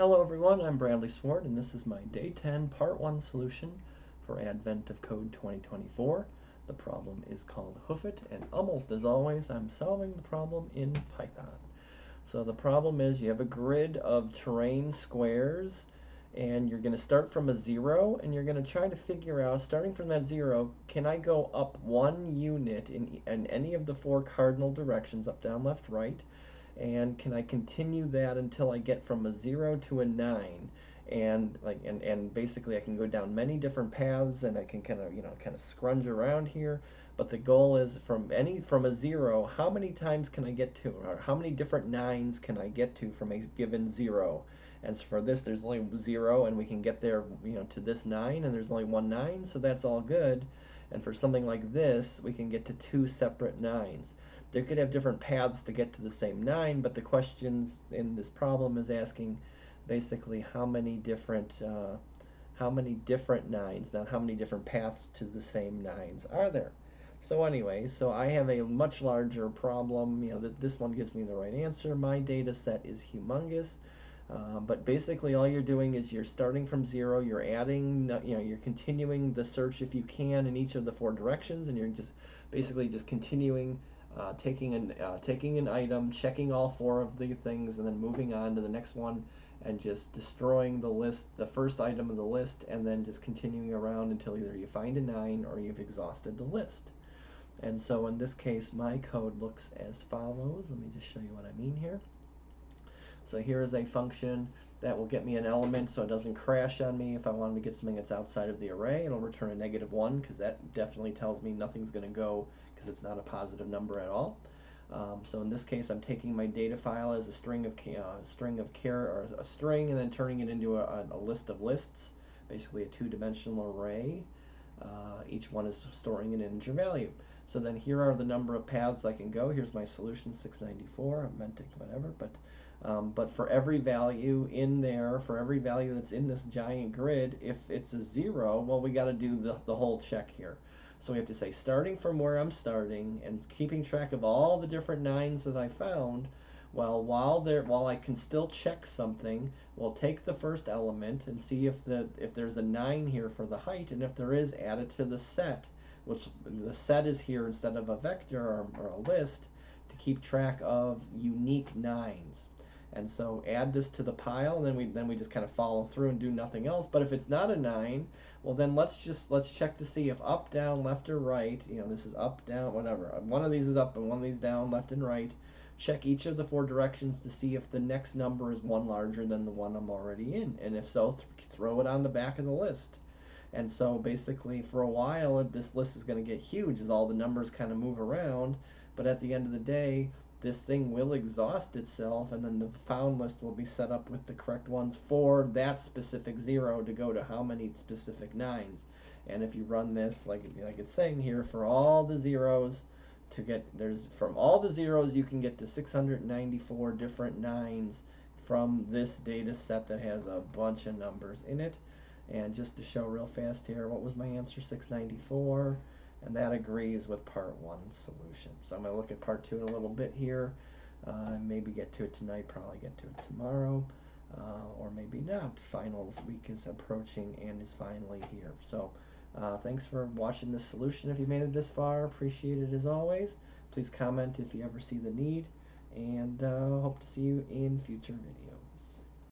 Hello everyone, I'm Bradley Sward and this is my Day 10 Part 1 solution for Advent of Code 2024. The problem is called Hoof and almost as always I'm solving the problem in Python. So the problem is you have a grid of terrain squares and you're going to start from a 0 and you're going to try to figure out, starting from that 0, can I go up 1 unit in any of the 4 cardinal directions, up, down, left, right? And can I continue that until I get from a 0 to a 9? And basically I can go down many different paths and I can kind of scrunge around here, but the goal is from a 0, how many times can I get to, or how many different 9s can I get to from a given 0? And so for this there's only 0 and we can get there to this 9, and there's only one 9, so that's all good. And for something like this we can get to 2 separate 9s. They could have different paths to get to the same 9, but the questions in this problem is asking basically how many different 9s, not how many different paths to the same 9s are there. So anyway, so I have a much larger problem. This one gives me the right answer. My data set is humongous. But basically all you're doing is you're starting from 0, you're adding, you're continuing the search if you can in each of the 4 directions, and you're just basically just continuing taking an item, checking all 4 of the things, and then moving on to the next one and just destroying the list, the first item of the list, and then just continuing around until either you find a 9 or you've exhausted the list. And so in this case my code looks as follows. Let me just show you what I mean here. So here is a function that will get me an element so it doesn't crash on me. If I wanted to get something that's outside of the array, it'll return a -1 because that definitely tells me nothing's going to go because it's not a positive number at all. So in this case, I'm taking my data file as a string of a string, and then turning it into a list of lists, basically a 2-dimensional array. Each one is storing an integer value. So then here are the number of paths I can go. Here's my solution, 694. I meant to whatever, but for every value in there, for every value that's in this giant grid, if it's a 0, well, we got to do the whole check here. So we have to say, starting from where I'm starting and keeping track of all the different 9s that I found, well, while I can still check something, we'll take the first element and see if there's a 9 here for the height, and if there is, add it to the set, which the set is here instead of a vector or a list to keep track of unique 9s. And so add this to the pile, and then we just kind of follow through and do nothing else. But if it's not a 9, well, then let's check to see if up, down, left, or right. This is up, down, whatever. One of these is up and one of these down, left and right. Check each of the 4 directions to see if the next number is one larger than the one I'm already in, and if so, throw it on the back of the list. And so basically for a while this list is going to get huge as all the numbers kind of move around, but at the end of the day this thing will exhaust itself, and then the found list will be set up with the correct ones for that specific 0 to go to how many specific 9s. And if you run this like it's saying here, for all the 0s from all the 0s you can get to 694 different 9s from this data set that has a bunch of numbers in it. And just to show real fast here, what was my answer? 694. And that agrees with part 1 solution. So I'm going to look at part 2 in a little bit here. Maybe get to it tonight, probably get to it tomorrow, or maybe not. Finals week is approaching and is finally here. So thanks for watching this solution if you made it this far. Appreciate it as always. Please comment if you ever see the need, and hope to see you in future videos.